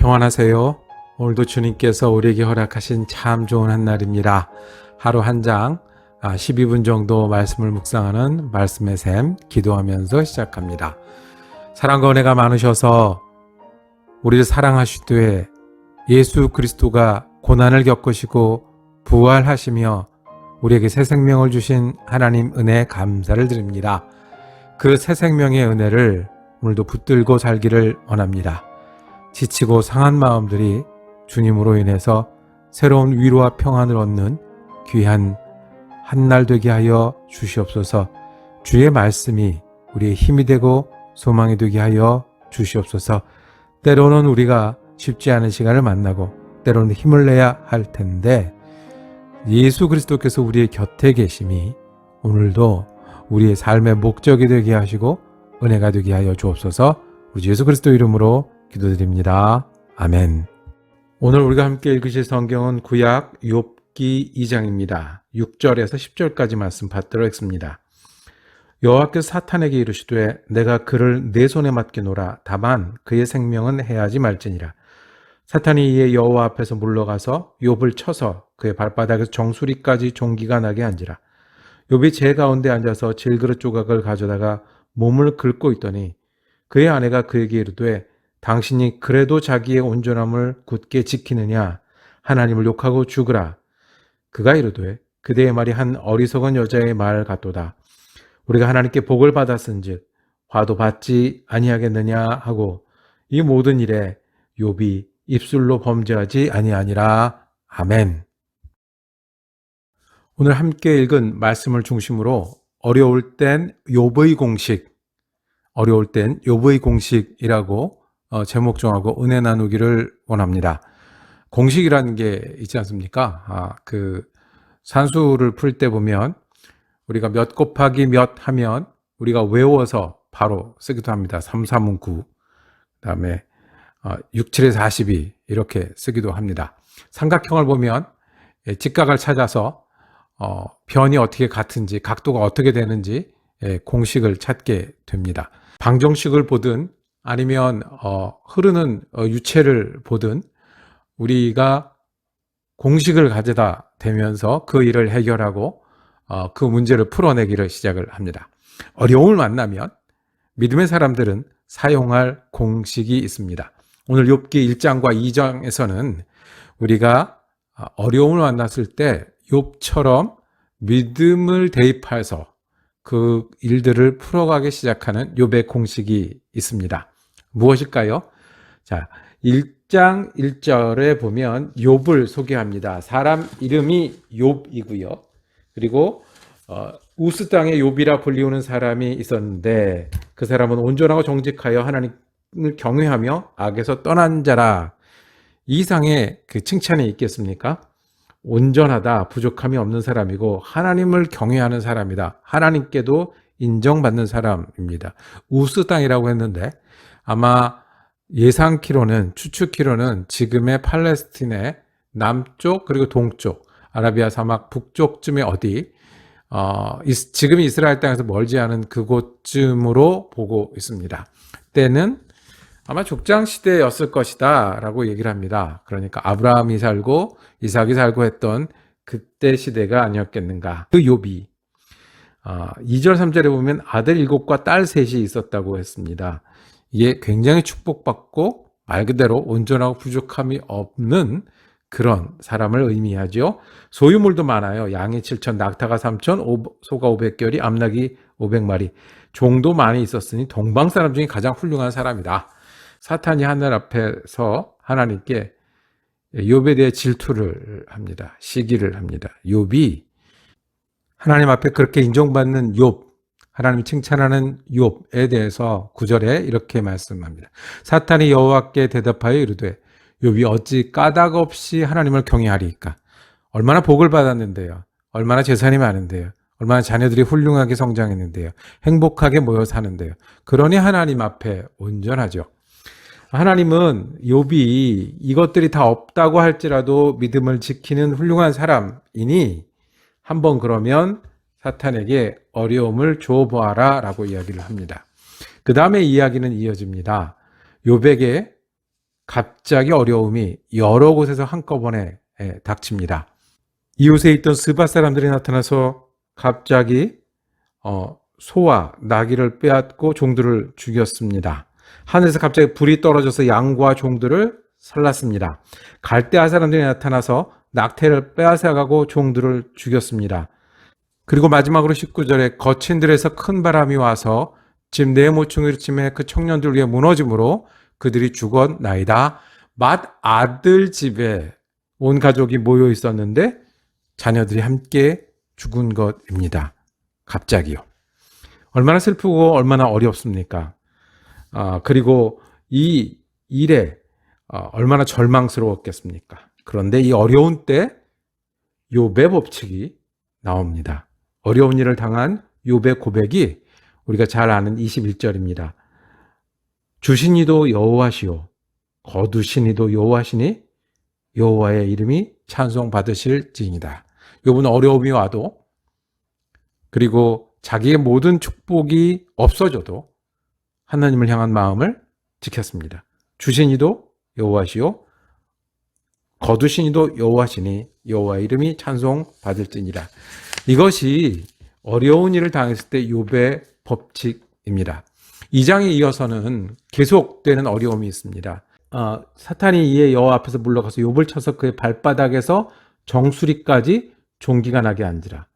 평안하세요. 오늘도 주님께서 우리에게 허락하신 참 좋은 한날입니다. 하루 한 장, 12분 정도 말씀을 묵상하는 말씀의 샘, 기도하면서 시작합니다. 사랑과 은혜가 많으셔서 우리를 사랑하시되 예수 그리스도가 고난을 겪으시고 부활하시며 우리에게 새 생명을 주신 하나님 은혜에 감사를 드립니다. 그 새 생명의 은혜를 오늘도 붙들고 살기를 원합니다. 지치고 상한 마음들이 주님으로 인해서 새로운 위로와 평안을 얻는 귀한 한날 되게 하여 주시옵소서. 주의 말씀이 우리의 힘이 되고 소망이 되게 하여 주시옵소서. 때로는 우리가 쉽지 않은 시간을 만나고 때로는 힘을 내야 할 텐데 예수 그리스도께서 우리의 곁에 계심이 오늘도 우리의 삶의 목적이 되게 하시고 은혜가 되게 하여 주옵소서. 우리 예수 그리스도 이름으로 기도드립니다. 아멘. 오늘 우리가 함께 읽으실 성경은 구약 욥기 2장입니다. 6절에서 10절까지 말씀 받도록 하겠습니다. 여호와께서 사탄에게 이르시되 내가 그를 내 손에 맡기노라. 다만 그의 생명은 해하지 말지니라. 사탄이 이에 여호와 앞에서 물러가서 욥을 쳐서 그의 발바닥에서 정수리까지 종기가 나게 한지라. 욥이 제 가운데 앉아서 질그릇 조각을 가져다가 몸을 긁고 있더니 그의 아내가 그에게 이르되 당신이 그래도 자기의 온전함을 굳게 지키느냐? 하나님을 욕하고 죽으라. 그가 이르되 그대의 말이 한 어리석은 여자의 말 같도다. 우리가 하나님께 복을 받았은즉 화도 받지 아니하겠느냐 하고 이 모든 일에 욥이 입술로 범죄하지 아니하니라. 아멘. 오늘 함께 읽은 말씀을 중심으로 어려울 땐 욥의 공식이라고 제목 정하고 은혜 나누기를 원합니다. 공식이라는 게 있지 않습니까? 산수를 풀 때 보면 우리가 몇 곱하기 몇 하면 우리가 외워서 바로 쓰기도 합니다. 3, 3은 9, 그 다음에 6, 7에 42 이렇게 쓰기도 합니다. 삼각형을 보면 직각을 찾아서 변이 어떻게 같은지, 각도가 어떻게 되는지 공식을 찾게 됩니다. 방정식을 보든 아니면 흐르는 유체를 보든 우리가 공식을 가져다 대면서 그 일을 해결하고 그 문제를 풀어내기를 시작을 합니다. 어려움을 만나면 믿음의 사람들은 사용할 공식이 있습니다. 오늘 욥기 1장과 2장에서는 우리가 어려움을 만났을 때 욥처럼 믿음을 대입해서 그 일들을 풀어가기 시작하는 욥의 공식이 있습니다. 무엇일까요? 자, 1장 1절에 보면 욥을 소개합니다. 사람 이름이 욥이고요. 그리고 우스 땅에 욥이라 불리우는 사람이 있었는데 그 사람은 온전하고 정직하여 하나님을 경외하며 악에서 떠난 자라. 이 이상의 그 칭찬이 있겠습니까? 온전하다, 부족함이 없는 사람이고 하나님을 경외하는 사람이다. 하나님께도 인정받는 사람입니다. 우스 땅이라고 했는데 아마 예상키로는, 추측키로는 지금의 팔레스틴의 남쪽 그리고 동쪽, 아라비아 사막 북쪽쯤에 어디 지금 이스라엘 땅에서 멀지 않은 그곳쯤으로 보고 있습니다. 때는 아마 족장시대였을 것이다 라고 얘기를 합니다. 그러니까 아브라함이 살고 이삭이 살고 했던 그때 시대가 아니었겠는가. 그 욥이 2절 3절에 보면 아들 7과 딸 3이 있었다고 했습니다. 이게 굉장히 축복받고 말 그대로 온전하고 부족함이 없는 그런 사람을 의미하죠. 소유물도 많아요. 양이 7천, 낙타가 3천, 소가 500결이, 암낙이 500마리. 종도 많이 있었으니 동방 사람 중에 가장 훌륭한 사람이다. 사탄이 하늘 앞에서 하나님께 욥에 대해 질투를 합니다. 시기를 합니다. 욥이 하나님 앞에 그렇게 인정받는 욥, 하나님이 칭찬하는 욥에 대해서 9절에 이렇게 말씀합니다. 사탄이 여호와께 대답하여 이르되 욥이 어찌 까닭 없이 하나님을 경외하리이까? 얼마나 복을 받았는데요. 얼마나 재산이 많은데요. 얼마나 자녀들이 훌륭하게 성장했는데요. 행복하게 모여 사는데요. 그러니 하나님 앞에 온전하죠. 하나님은 욥이 이것들이 다 없다고 할지라도 믿음을 지키는 훌륭한 사람이니 한번 그러면 사탄에게 어려움을 줘보아라 라고 이야기를 합니다. 그 다음에 이야기는 이어집니다. 욥에게 갑자기 어려움이 여러 곳에서 한꺼번에 닥칩니다. 이웃에 있던 스바 사람들이 나타나서 갑자기 소와 나귀를 빼앗고 종들을 죽였습니다. 하늘에서 갑자기 불이 떨어져서 양과 종들을 살랐습니다. 갈대아 사람들이 나타나서 낙태를 빼앗아가고 종들을 죽였습니다. 그리고 마지막으로 19절에 거친 들에서 큰 바람이 와서 집 네 모퉁이를 치매 그 청년들 위에 무너짐으로 그들이 죽었나이다. 맏아들 집에 온 가족이 모여 있었는데 자녀들이 함께 죽은 것입니다. 갑자기요. 얼마나 슬프고 얼마나 어렵습니까? 그리고 이 일에 얼마나 절망스러웠겠습니까? 그런데 이 어려운 때 욥의 법칙이 나옵니다. 어려운 일을 당한 욥의 고백이 우리가 잘 아는 21절입니다. 주신 이도 여호와시오 거두신 이도 여호와시니 여호와의 이름이 찬송받으실지니이다. 욥은 어려움이 와도 그리고 자기의 모든 축복이 없어져도 하나님을 향한 마음을 지켰습니다. 주신 이도 여호와시오 거두신 이도 여호와시니 여호와의 이름이 찬송받을지니라. 이것이 어려운 일을 당했을 때 욥의 법칙입니다. 2장에 이어서는 계속되는 어려움이 있습니다. 사탄이 이에 여호와 앞에서 물러가서 욥을 쳐서 그의 발바닥에서 정수리까지 종기가 나게 한지라.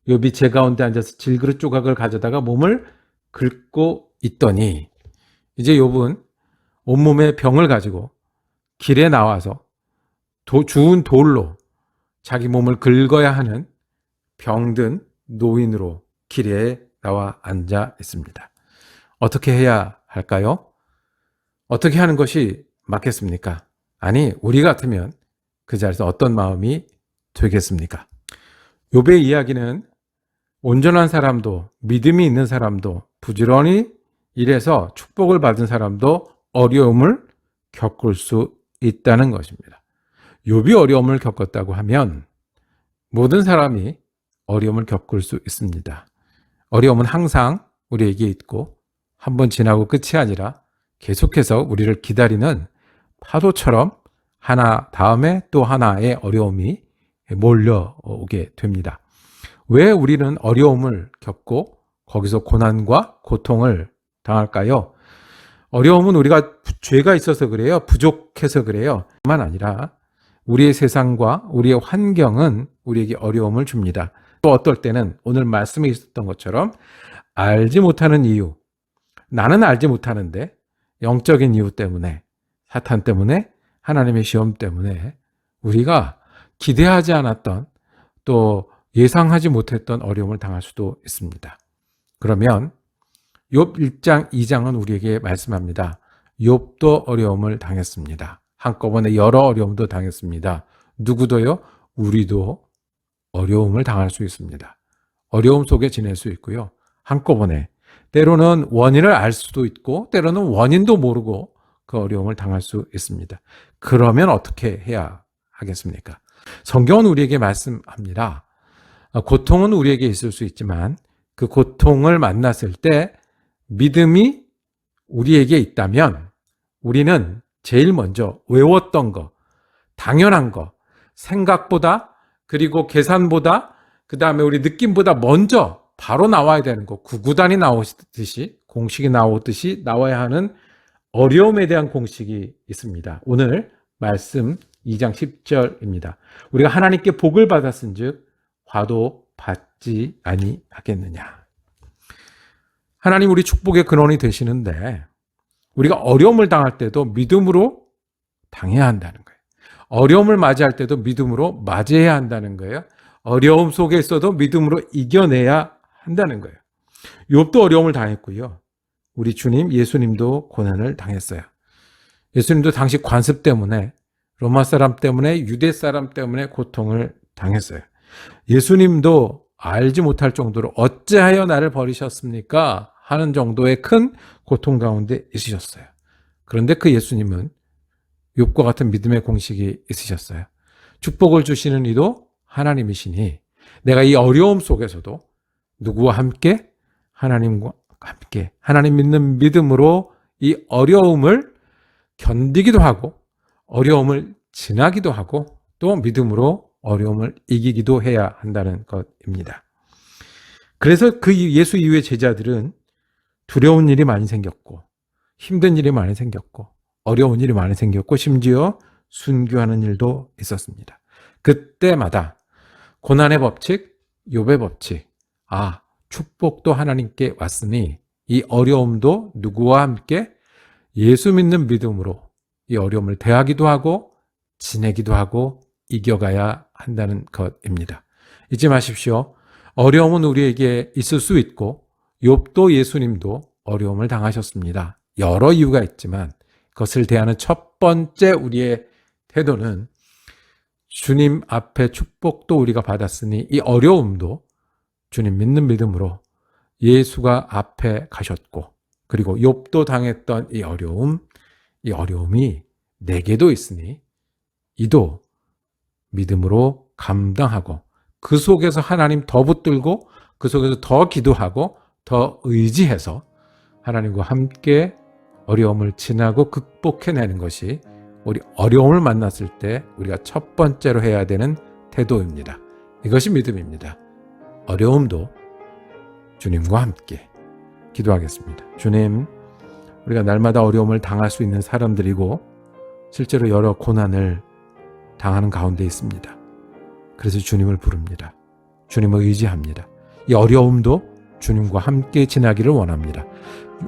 욥이 제 가운데 앉아서 질그릇 조각을 가져다가 몸을 긁고 있더니 이제 욥은 온몸에 병을 가지고 길에 나와서 주운 돌로 자기 몸을 긁어야 하는 병든 노인으로 길에 나와 앉아 있습니다. 어떻게 해야 할까요? 어떻게 하는 것이 맞겠습니까? 아니, 우리 같으면 그 자리에서 어떤 마음이 되겠습니까? 욥의 이야기는 온전한 사람도 믿음이 있는 사람도 부지런히 일해서 축복을 받은 사람도 어려움을 겪을 수 있다는 것입니다. 욥이 어려움을 겪었다고 하면 모든 사람이 어려움을 겪을 수 있습니다. 어려움은 항상 우리에게 있고 한번 지나고 끝이 아니라 계속해서 우리를 기다리는 파도처럼 하나 다음에 또 하나의 어려움이 몰려오게 됩니다. 왜 우리는 어려움을 겪고 거기서 고난과 고통을 당할까요? 어려움은 우리가 죄가 있어서 그래요. 부족해서 그래요. 뿐만 아니라 우리의 세상과 우리의 환경은 우리에게 어려움을 줍니다. 또 어떨 때는 오늘 말씀에 있었던 것처럼 알지 못하는 이유, 나는 알지 못하는데 영적인 이유 때문에, 사탄 때문에, 하나님의 시험 때문에 우리가 기대하지 않았던 또 예상하지 못했던 어려움을 당할 수도 있습니다. 그러면 욥 1장, 2장은 우리에게 말씀합니다. 욥도 어려움을 당했습니다. 한꺼번에 여러 어려움도 당했습니다. 누구도요? 우리도 어려움을 당할 수 있습니다. 어려움 속에 지낼 수 있고요. 한꺼번에 때로는 원인을 알 수도 있고 때로는 원인도 모르고 그 어려움을 당할 수 있습니다. 그러면 어떻게 해야 하겠습니까? 성경은 우리에게 말씀합니다. 고통은 우리에게 있을 수 있지만 그 고통을 만났을 때 믿음이 우리에게 있다면 우리는 제일 먼저 외웠던 거, 당연한 거, 생각보다 그리고 계산보다 그 다음에 우리 느낌보다 먼저 바로 나와야 되는 거, 구구단이 나오듯이 공식이 나오듯이 나와야 하는 어려움에 대한 공식이 있습니다. 오늘 말씀 2장 10절입니다. 우리가 하나님께 복을 받았은 즉 화도 받지 아니하겠느냐. 하나님 우리 축복의 근원이 되시는데 우리가 어려움을 당할 때도 믿음으로 당해야 한다는 거예요. 어려움을 맞이할 때도 믿음으로 맞이해야 한다는 거예요. 어려움 속에 있어도 믿음으로 이겨내야 한다는 거예요. 욥도 어려움을 당했고요. 우리 주님 예수님도 고난을 당했어요. 예수님도 당시 관습 때문에 로마 사람 때문에 유대 사람 때문에 고통을 당했어요. 예수님도 알지 못할 정도로 어찌하여 나를 버리셨습니까? 하는 정도의 큰 고통 가운데 있으셨어요. 그런데 그 예수님은 욥과 같은 믿음의 공식이 있으셨어요. 축복을 주시는 이도 하나님이시니 내가 이 어려움 속에서도 누구와 함께? 하나님과 함께 하나님 믿는 믿음으로 이 어려움을 견디기도 하고 어려움을 지나기도 하고 또 믿음으로 어려움을 이기기도 해야 한다는 것입니다. 그래서 그 예수 이후의 제자들은 두려운 일이 많이 생겼고 힘든 일이 많이 생겼고 어려운 일이 많이 생겼고 심지어 순교하는 일도 있었습니다. 그때마다 고난의 법칙, 욥의 법칙, 축복도 하나님께 왔으니 이 어려움도 누구와 함께 예수 믿는 믿음으로 이 어려움을 대하기도 하고 지내기도 하고 이겨가야 한다는 것입니다. 잊지 마십시오. 어려움은 우리에게 있을 수 있고 욥도 예수님도 어려움을 당하셨습니다. 여러 이유가 있지만 그것을 대하는 첫 번째 우리의 태도는 주님 앞에 축복도 우리가 받았으니 이 어려움도 주님 믿는 믿음으로 예수가 앞에 가셨고 그리고 욥도 당했던 이 어려움이 내게도 있으니 이도 믿음으로 감당하고 그 속에서 하나님 더 붙들고 그 속에서 더 기도하고 더 의지해서 하나님과 함께 어려움을 지나고 극복해내는 것이 우리 어려움을 만났을 때 우리가 첫 번째로 해야 되는 태도입니다. 이것이 믿음입니다. 어려움도 주님과 함께 기도하겠습니다. 주님, 우리가 날마다 어려움을 당할 수 있는 사람들이고 실제로 여러 고난을 당하는 가운데 있습니다. 그래서 주님을 부릅니다. 주님을 의지합니다. 이 어려움도 주님과 함께 지나기를 원합니다.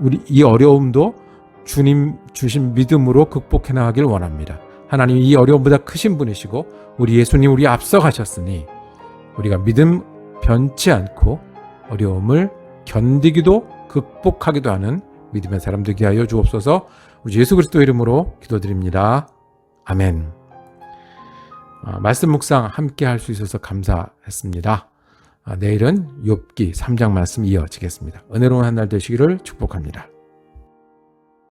우리 이 어려움도 주님 주신 믿음으로 극복해 나가기를 원합니다. 하나님 이 어려움보다 크신 분이시고 우리 예수님 우리 앞서 가셨으니 우리가 믿음 변치 않고 어려움을 견디기도 극복하기도 하는 믿음의 사람 되게 하여 주옵소서. 우리 예수 그리스도 이름으로 기도드립니다. 아멘. 말씀 묵상 함께 할 수 있어서 감사했습니다. 내일은 욥기 3장 말씀 이어지겠습니다. 은혜로운 한 날 되시기를 축복합니다.